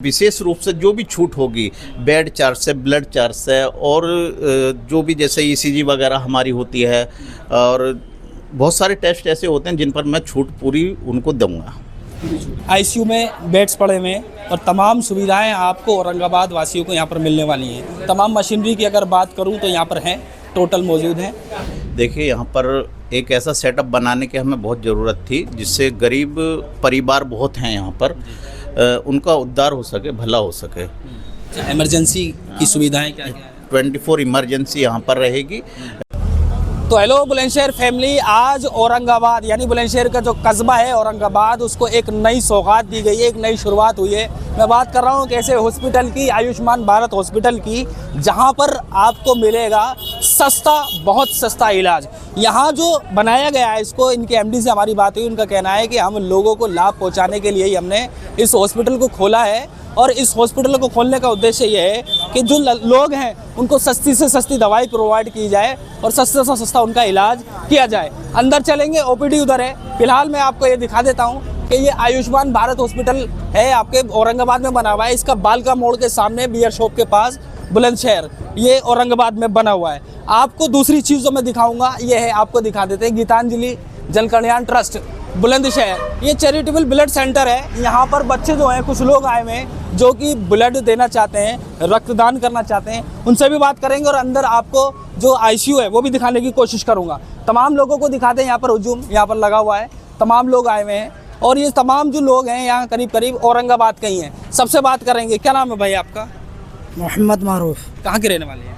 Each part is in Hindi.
विशेष रूप से जो भी छूट होगी, बेड चार्ज से, ब्लड चार्ज से, और जो भी जैसे ईसीजी वगैरह हमारी होती है, और बहुत सारे टेस्ट ऐसे होते हैं जिन पर मैं छूट पूरी उनको दूंगा। आईसीयू में बेड्स पड़े हुए हैं और तमाम सुविधाएं आपको औरंगाबाद वासियों को यहाँ पर मिलने वाली हैं। तमाम मशीनरी की अगर बात करूँ तो यहाँ पर हैं, टोटल मौजूद हैं। देखिए, यहाँ पर एक ऐसा सेटअप बनाने की हमें बहुत ज़रूरत थी जिससे गरीब परिवार बहुत हैं यहाँ पर, उनका उद्धार हो सके, भला हो सके। इमरजेंसी की सुविधाएं क्या क्या हैं? 24 इमरजेंसी यहाँ पर रहेगी। तो हेलो बुलंदशहर फैमिली, आज औरंगाबाद यानी बुलंदशहर का जो कस्बा है औरंगाबाद, उसको एक नई सौगात दी गई है, एक नई शुरुआत हुई है। मैं बात कर रहा हूँ कैसे हॉस्पिटल की, आयुष्मान भारत हॉस्पिटल की, जहाँ पर आपको मिलेगा सस्ता, बहुत सस्ता इलाज। यहाँ जो बनाया गया है, इसको इनके एमडी से हमारी बात हुई, उनका कहना है कि हम लोगों को लाभ पहुँचाने के लिए ही हमने इस हॉस्पिटल को खोला है। और इस हॉस्पिटल को खोलने का उद्देश्य ये है कि जो लोग हैं उनको सस्ती से सस्ती दवाई प्रोवाइड की जाए और सस्ते से सस्ता उनका इलाज किया जाए। अंदर चलेंगे, ओपीडी उधर है। फिलहाल मैं आपको ये दिखा देता हूँ कि ये आयुष्मान भारत हॉस्पिटल है, आपके औरंगाबाद में बना हुआ है। इसका बालका मोड़ के सामने बियर शॉप के पास बुलंदशहर, ये औरंगाबाद में बना हुआ है। आपको दूसरी चीज़ जो मैं दिखाऊंगा ये है, आपको दिखा देते हैं गीतांजलि जन कल्याण ट्रस्ट बुलंदशहर। ये चैरिटेबल ब्लड सेंटर है। यहाँ पर बच्चे जो हैं, कुछ लोग आए हुए हैं जो कि ब्लड देना चाहते हैं, रक्तदान करना चाहते हैं, उनसे भी बात करेंगे और अंदर आपको जो आईसीयू है वो भी दिखाने की कोशिश करूँगा। तमाम लोगों को दिखाते हैं। यहाँ पर हुजूम यहाँ पर लगा हुआ है, तमाम लोग आए हुए हैं और ये तमाम जो लोग हैं यहाँ करीब करीब औरंगाबाद के ही हैं। सबसे बात करेंगे। क्या नाम है भाई आपका? मोहम्मद मारूफ, कहाँ के रहने वाले हैं?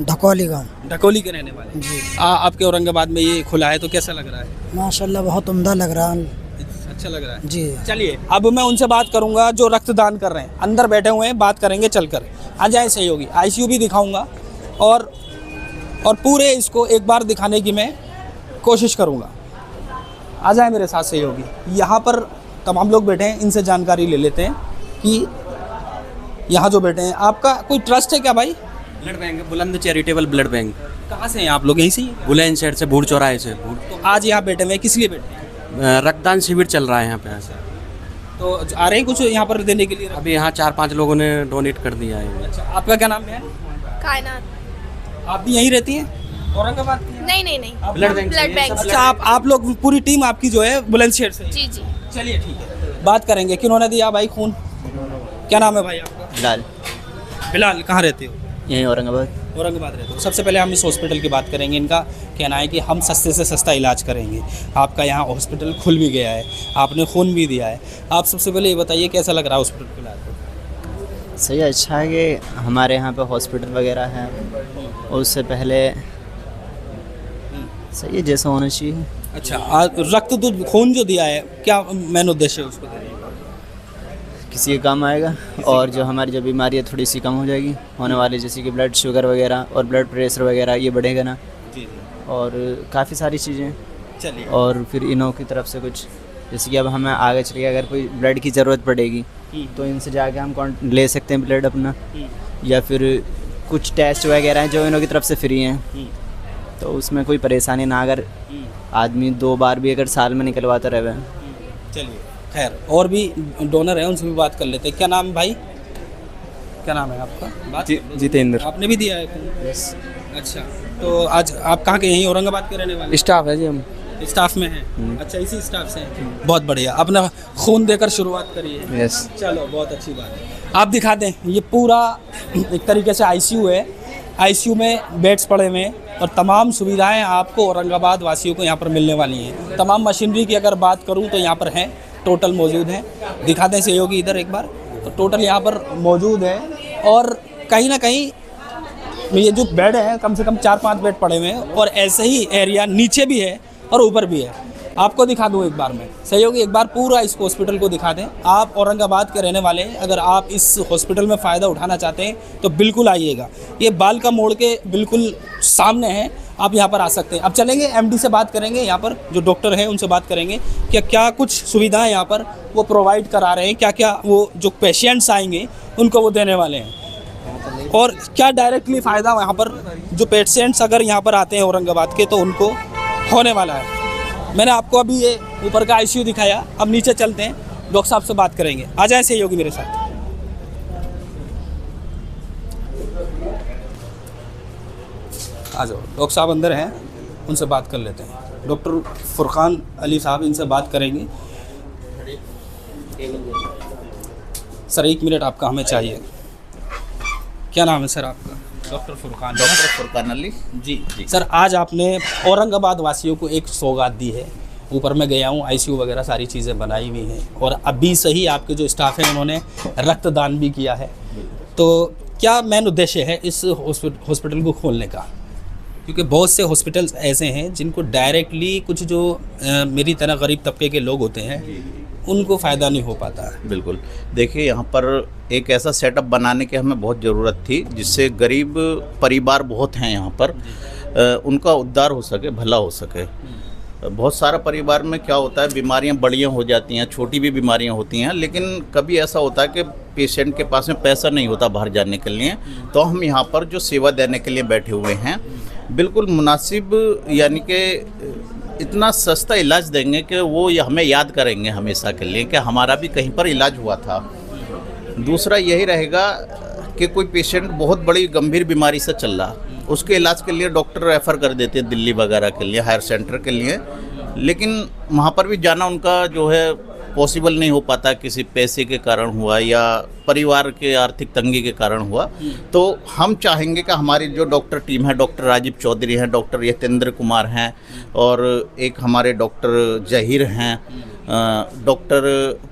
ढकोली गाँव। ढकोली के रहने वाले जी। आपके औरंगाबाद में ये खुला है तो कैसा लग रहा है? माशाल्लाह बहुत उम्दा लग रहा है अच्छा लग रहा है जी। चलिए अब मैं उनसे बात करूंगा जो रक्तदान कर रहे हैं, अंदर बैठे हुए हैं, बात करेंगे चलकर। आ जाए सहयोगी, आईसीयू भी दिखाऊंगा और पूरे इसको एक बार दिखाने की मैं कोशिश करूंगा। आ जाए मेरे साथ सहयोगी। यहाँ पर तमाम लोग बैठे हैं, इनसे जानकारी ले लेते हैं कि यहाँ जो बैठे हैं, आपका कोई ट्रस्ट है क्या भाई? ब्लड बैंक, बुलंद चैरिटेबल ब्लड बैंक। कहाँ से हैं आप लोग? यहीं से ही? बुलंदशहर से, भूड़ चौराहे से। तो आज यहाँ बैठे हुए हैं, किस लिए बैठे हैं? रक्तदान शिविर चल रहा है यहाँ पे ऐसा। तो आ रहे हैं कुछ यहाँ पर देने के लिए? अभी यहाँ 4-5 लोगों ने डोनेट कर दिया है। अच्छा, आपका क्या नाम है? कायनात। आप भी यहीं रहती हैं औरंगाबाद की? नहीं ब्लड बैंक ब्लड बैंक। अच्छा, आप लोग पूरी टीम आपकी जो है बुलंदशहर से? जी जी। चलिए ठीक है, बात करेंगे। किन्होंने दिया भाई खून? क्या नाम है भाई आपका? बिलाल, बिलाल, कहाँ रहते हो? यहीं औरंगाबाद। औरंगाबाद रहते हो। सबसे पहले हम इस हॉस्पिटल की बात करेंगे। इनका कहना है कि हम सस्ते से सस्ता इलाज करेंगे। आपका यहाँ हॉस्पिटल खुल भी गया है, आपने खून भी दिया है। आप सबसे पहले ये बताइए कैसा लग रहा है हॉस्पिटल खुला है? सही, अच्छा है कि हमारे यहाँ पे हॉस्पिटल वगैरह है, और उससे पहले सही है जैसा होना चाहिए। अच्छा, रक्त दूध खून जो दिया है, क्या मेन उद्देश्य है उसको देने का? किसी के काम आएगा, और जो हमारी जो बीमारी है थोड़ी सी कम हो जाएगी होने वाली, जैसे कि ब्लड शुगर वगैरह और ब्लड प्रेशर वगैरह, ये बढ़ेगा ना। जी जी। और काफ़ी सारी चीज़ें। चलिए। और फिर इनों की तरफ से कुछ, जैसे कि अब हमें आगे चलिए अगर कोई ब्लड की ज़रूरत पड़ेगी तो इनसे जाके हम ले सकते हैं ब्लड अपना, या फिर कुछ टेस्ट वगैरह हैं जो इनों की तरफ से फ्री हैं, तो उसमें कोई परेशानी ना, अगर आदमी 2 बार भी अगर साल में निकलवाता रहे। चलिए खैर, और भी डोनर हैं, उनसे भी बात कर लेते हैं। क्या नाम भाई? क्या नाम है आपका? जितेंद्र। आपने भी दिया है खून? अच्छा, तो आज आप कहाँ के? यहीं औरंगाबाद के रहने वाले? स्टाफ है जी हम। स्टाफ में हैं? अच्छा, इसी स्टाफ से हैं। बहुत बढ़िया, अपना खून देकर शुरुआत करिए। यस। चलो, बहुत अच्छी बात है। आप दिखा दें, ये पूरा एक तरीके से आईसीयू है। आईसीयू में बेड्स पड़े हुए हैं और तमाम सुविधाएं आपको औरंगाबाद वासियों को यहाँ पर मिलने वाली हैं। तमाम मशीनरी की अगर बात करूँ तो यहाँ पर हैं, टोटल मौजूद हैं। दिखा दें सहयोगी इधर एक बार, तो टोटल यहाँ पर मौजूद है। और कहीं ना कहीं ये जो बेड है, कम से कम 4-5 बेड पड़े हुए हैं, और ऐसे ही एरिया नीचे भी है और ऊपर भी है। आपको दिखा दूँ एक बार मैं, सहयोगी एक बार पूरा इस हॉस्पिटल को दिखा दें। आप औरंगाबाद के रहने वाले हैं, अगर आप इस हॉस्पिटल में फ़ायदा उठाना चाहते हैं तो बिल्कुल आइएगा। ये बालका मोड़ के बिल्कुल सामने है, आप यहाँ पर आ सकते हैं। अब चलेंगे एमडी से बात करेंगे, यहाँ पर जो डॉक्टर हैं उनसे बात करेंगे कि क्या कुछ सुविधाएं यहाँ पर वो प्रोवाइड करा रहे हैं, क्या क्या वो जो पेशेंट्स आएंगे उनको वो देने वाले हैं, और क्या डायरेक्टली फ़ायदा यहाँ पर जो पेशेंट्स अगर यहाँ पर आते हैं औरंगाबाद के तो उनको होने वाला है। मैंने आपको अभी ये ऊपर का आईसीयू दिखाया, अब नीचे चलते हैं, डॉक्टर साहब से बात करेंगे। आ जाए सहयोगी मेरे साथ। आ जाओ, डॉक्टर साहब अंदर हैं, उनसे बात कर लेते हैं। डॉक्टर फुरकान अली साहब, इनसे बात करेंगे। सर 1 मिनट आपका हमें चाहिए। क्या नाम है सर आपका? डॉक्टर फुरकान अली। जी सर, आज आपने औरंगाबाद वासियों को एक सौगात दी है। ऊपर मैं गया हूँ, आईसीयू वगैरह सारी चीज़ें बनाई हुई हैं, और अभी सही आपके जो स्टाफ हैं उन्होंने रक्तदान भी किया है। तो क्या मेन उद्देश्य है इस हॉस्पिटल को खोलने का? क्योंकि बहुत से हॉस्पिटल्स ऐसे हैं जिनको डायरेक्टली कुछ जो मेरी तरह गरीब तबके के लोग होते हैं उनको फ़ायदा नहीं हो पाता। बिल्कुल, देखिए यहाँ पर एक ऐसा सेटअप बनाने की हमें बहुत ज़रूरत थी जिससे गरीब परिवार बहुत हैं यहाँ पर, उनका उद्धार हो सके, भला हो सके। बहुत सारा परिवार में क्या होता है, बीमारियां बड़ियां हो जाती हैं, छोटी भी बीमारियां होती हैं, लेकिन कभी ऐसा होता है कि पेशेंट के पास में पैसा नहीं होता बाहर जाने के लिए। तो हम यहाँ पर जो सेवा देने के लिए बैठे हुए हैं, बिल्कुल मुनासिब, यानी कि इतना सस्ता इलाज देंगे कि वो हमें याद करेंगे हमेशा के लिए कि हमारा भी कहीं पर इलाज हुआ था। दूसरा यही रहेगा कि कोई पेशेंट बहुत बड़ी गंभीर बीमारी से चल रहा, उसके इलाज के लिए डॉक्टर रेफ़र कर देते हैं दिल्ली वगैरह के लिए, हायर सेंटर के लिए, लेकिन वहाँ पर भी जाना उनका जो है पॉसिबल नहीं हो पाता, किसी पैसे के कारण हुआ या परिवार के आर्थिक तंगी के कारण हुआ। तो हम चाहेंगे कि हमारी जो डॉक्टर टीम है, डॉक्टर राजीव चौधरी हैं, डॉक्टर यतेंद्र कुमार हैं, और एक हमारे डॉक्टर जहीर हैं, डॉक्टर,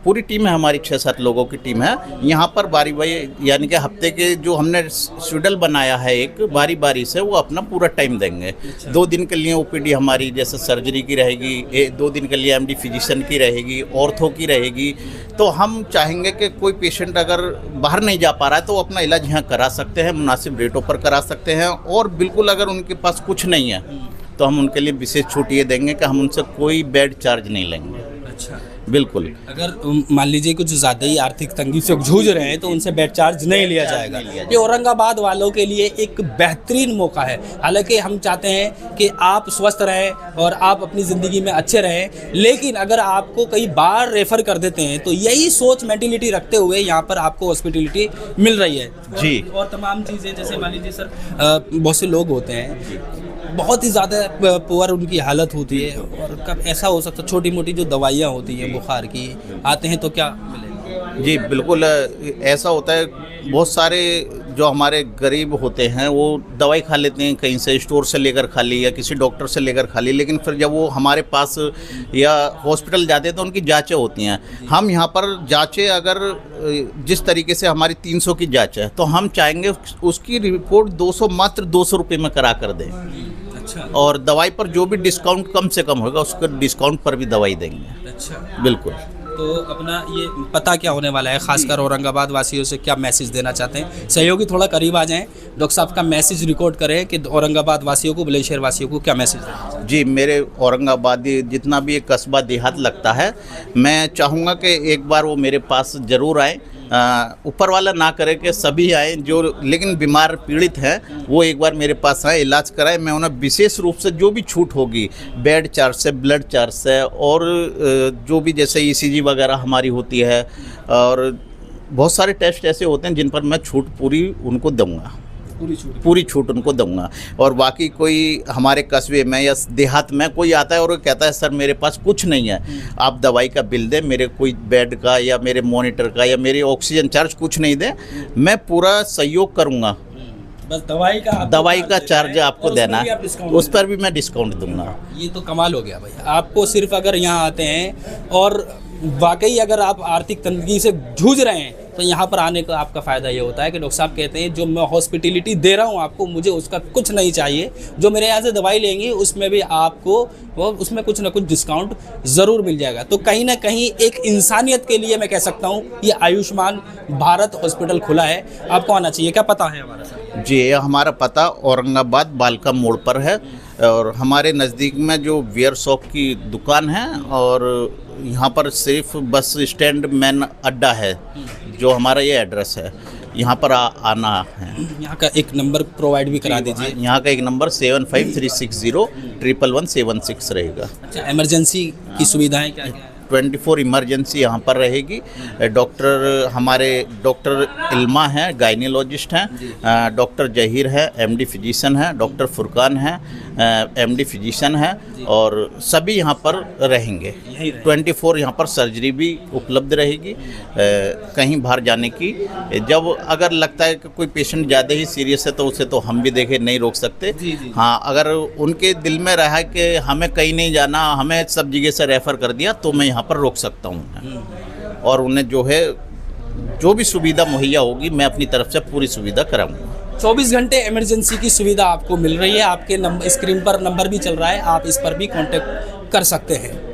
पूरी टीम है हमारी, 6-7 लोगों की टीम है। यहाँ पर बारी बारी, यानी कि हफ्ते के जो हमने शेड्यूल बनाया है एक बारी बारी से, वो अपना पूरा टाइम देंगे। 2 दिन के लिए ओपीडी हमारी जैसे सर्जरी की रहेगी, 2 दिन के लिए एमडी फिजिशियन की रहेगी, ऑर्थो की रहेगी। तो हम चाहेंगे कि कोई पेशेंट अगर बाहर नहीं जा पा रहा है तो वो अपना इलाज यहाँ करा सकते हैं, मुनासिब रेटों पर करा सकते हैं। और बिल्कुल अगर उनके पास कुछ नहीं है तो हम उनके लिए विशेष छूट ये देंगे कि हम उनसे कोई बेड चार्ज नहीं लेंगे। अच्छा, बिल्कुल। अगर मान लीजिए कुछ ज़्यादा ही आर्थिक तंगी से जूझ रहे हैं तो उनसे बेड चार्ज नहीं लिया जाएगा। ये औरंगाबाद वालों के लिए एक बेहतरीन मौका है। हालांकि हम चाहते हैं कि आप स्वस्थ रहें और आप अपनी ज़िंदगी में अच्छे रहें, लेकिन अगर आपको कई बार रेफ़र कर देते हैं तो यही सोच मेंटेलिटी रखते हुए यहाँ पर आपको हॉस्पिटलिटी मिल रही है जी। और तमाम चीज़ें, जैसे मान लीजिए सर, बहुत से लोग होते हैं बहुत ही ज़्यादा पुअर उनकी हालत होती है, और कब ऐसा हो सकता है छोटी मोटी जो दवाइयाँ होती हैं बुखार की आते हैं तो क्या मिलेगा? जी बिल्कुल, ऐसा होता है। बहुत सारे जो हमारे गरीब होते हैं वो दवाई खा लेते हैं, कहीं से स्टोर से लेकर खा ली या किसी डॉक्टर से लेकर खा ली, लेकिन फिर जब वो हमारे पास या हॉस्पिटल जाते हैं तो उनकी जांचें होती हैं। हम यहाँ पर जांचें, अगर जिस तरीके से हमारी 300 की जांच है तो हम चाहेंगे उसकी रिपोर्ट 200, मात्र 200 रुपये में करा कर दें। अच्छा, और दवाई पर जो भी डिस्काउंट कम से कम होगा उसको डिस्काउंट पर भी दवाई देंगे। अच्छा, बिल्कुल। तो अपना ये पता क्या होने वाला है, खासकर औरंगाबाद वासियों से क्या मैसेज देना चाहते हैं? सहयोगी थोड़ा करीब आ जाएं, डॉक्टर साहब का मैसेज रिकॉर्ड करें कि औरंगाबाद वासियों को, बुलंदशहर वासियों को क्या मैसेज देना चाहते हैं? जी, मेरे औरंगाबादी जितना भी एक कस्बा देहात लगता है, मैं चाहूँगा कि एक बार वो मेरे पास ज़रूर आएँ। ऊपर वाला ना करे कि सभी आए जो लेकिन बीमार पीड़ित हैं वो एक बार मेरे पास आए, इलाज कराए। मैं उन्हें विशेष रूप से जो भी छूट होगी, बेड चार्ज से, ब्लड चार्ज से, और जो भी जैसे ईसीजी वगैरह हमारी होती है, और बहुत सारे टेस्ट ऐसे होते हैं जिन पर मैं छूट पूरी उनको दूँगा, पूरी छूट उनको दूंगा। और बाकी कोई हमारे कस्बे में या देहात में कोई आता है और वो कहता है सर मेरे पास कुछ नहीं है, आप दवाई का बिल दें, मेरे कोई बेड का या मेरे मॉनिटर का या मेरे ऑक्सीजन चार्ज कुछ नहीं दें, मैं पूरा सहयोग करूंगा। बस दवाई का चार्ज आपको देना है, उस पर भी मैं डिस्काउंट दूंगा। ये तो कमाल हो गया भाई। आपको सिर्फ अगर यहाँ आते हैं और वाकई अगर आप आर्थिक तंगी से जूझ रहे हैं तो यहाँ पर आने का आपका फ़ायदा ये होता है कि डॉक्टर साहब कहते हैं जो मैं हॉस्पिटलिटी दे रहा हूँ आपको, मुझे उसका कुछ नहीं चाहिए। जो मेरे यहाँ से दवाई लेंगे उसमें भी आपको उसमें कुछ ना कुछ डिस्काउंट ज़रूर मिल जाएगा। तो कहीं ना कहीं एक इंसानियत के लिए मैं कह सकता हूँ ये आयुष्मान भारत हॉस्पिटल खुला है, आपको आना चाहिए। क्या पता है हमारा सर? जी, हमारा पता औरंगाबाद बालका मोड़ पर है, और हमारे नज़दीक में जो वियर शॉप की दुकान है, और यहाँ पर सिर्फ बस स्टैंड मेन अड्डा है, जो हमारा ये एड्रेस है। यहाँ पर आना है। यहाँ का एक नंबर प्रोवाइड भी करा दीजिए। यहाँ का एक नंबर 7536011176 रहेगा। अच्छा, इमरजेंसी की सुविधाएं क्या क्या है? 24 इमरजेंसी यहाँ पर रहेगी। डॉक्टर हमारे डॉक्टर इल्मा हैं, गायनियोलॉजिस्ट हैं, डॉक्टर जहीर है, एमडी फिजिशियन है, डॉक्टर फुरकान है, एमडी फिजिशियन है, और सभी यहाँ पर रहेंगे। 24 यहाँ पर सर्जरी भी उपलब्ध रहेगी, कहीं बाहर जाने की। जब अगर लगता है कि कोई पेशेंट ज़्यादा ही सीरियस है तो उसे तो हम भी देखे नहीं रोक सकते। हाँ, अगर उनके दिल में रहा कि हमें कहीं नहीं जाना, हमें सब जगह से रेफ़र कर दिया, तो मैं यहाँ पर रोक सकता हूँ और उन्हें जो है जो भी सुविधा मुहैया होगी मैं अपनी तरफ से पूरी सुविधा कराऊंगा। 24 घंटे इमरजेंसी की सुविधा आपको मिल रही है। आपके स्क्रीन पर नंबर भी चल रहा है, आप इस पर भी कांटेक्ट कर सकते हैं।